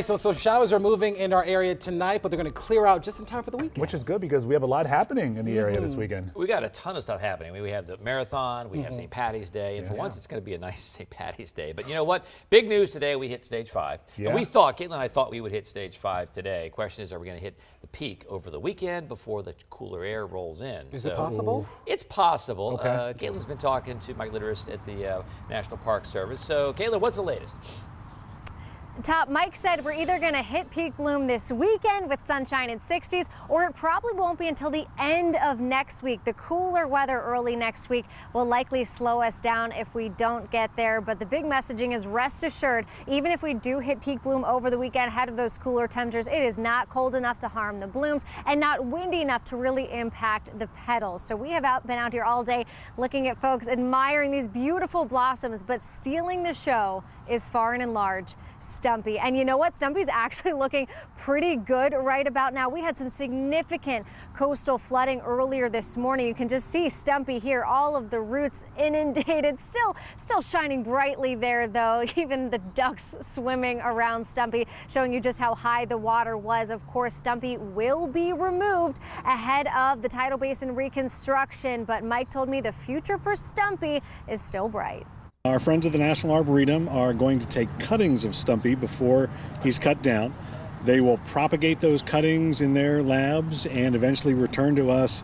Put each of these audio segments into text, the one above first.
So showers are moving in our area tonight, but they're going to clear out just in time for the weekend. Which is good because we have a lot happening in the area this weekend. We got a ton of stuff happening. We have the marathon, we have St. Patty's Day, and for once it's going to be a nice St. Patty's Day. But you know what? Big news today, we hit stage 5. Yeah. And we thought, Caitlin and I thought we would hit stage 5 today. Question is, are we going to hit the peak over the weekend before the cooler air rolls in? Is it possible? It's possible. Okay. Caitlin's been talking to Mike Litterist at the National Park Service. So, Caitlin, what's the latest? Mike said we're either going to hit peak bloom this weekend with sunshine in 60s, or it probably won't be until the end of next week. The cooler weather early next week will likely slow us down if we don't get there. But the big messaging is rest assured, even if we do hit peak bloom over the weekend ahead of those cooler temperatures, it is not cold enough to harm the blooms and not windy enough to really impact the petals. So we have been out here all day looking at folks admiring these beautiful blossoms, but stealing the show is far and large Stumpy. And you know what? Stumpy's actually looking pretty good right about now. We had some significant coastal flooding earlier this morning. You can just see Stumpy here, all of the roots inundated, still shining brightly there though. Even the ducks swimming around Stumpy, showing you just how high the water was. Of course, Stumpy will be removed ahead of the tidal basin reconstruction, but Mike told me the future for Stumpy is still bright. Our friends at the National Arboretum are going to take cuttings of Stumpy before he's cut down. They will propagate those cuttings in their labs and eventually return to us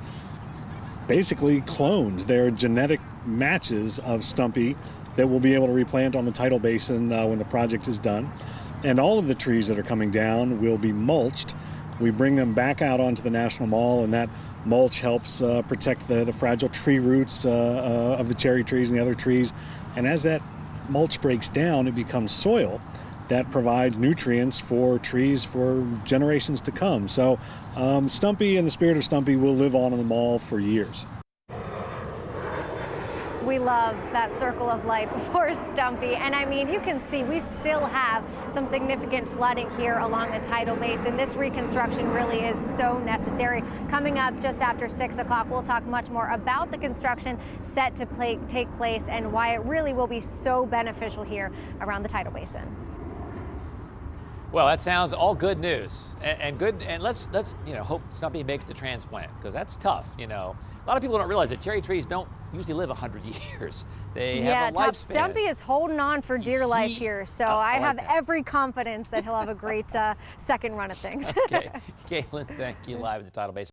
basically clones. They're genetic matches of Stumpy that we'll be able to replant on the tidal basin when the project is done. And all of the trees that are coming down will be mulched. We bring them back out onto the National Mall, and that mulch helps protect the fragile tree roots of the cherry trees and the other trees. And as that mulch breaks down, it becomes soil that provides nutrients for trees for generations to come. So Stumpy and the spirit of Stumpy will live on in the mall for years. We love that circle of life for Stumpy. And I mean, you can see we still have some significant flooding here along the tidal basin. This reconstruction really is so necessary. Coming up just after 6 o'clock, we'll talk much more about the construction set to take place and why it really will be so beneficial here around the tidal basin. Well, that sounds all good news and good. And let's hope Stumpy makes the transplant, because that's tough. You know, a lot of people don't realize that cherry trees don't usually live 100 years. They have a lifespan. Stumpy is holding on for dear life here, so I have every confidence that he'll have a great second run at things. Okay, Caitlin, thank you. Live at the tidal basin.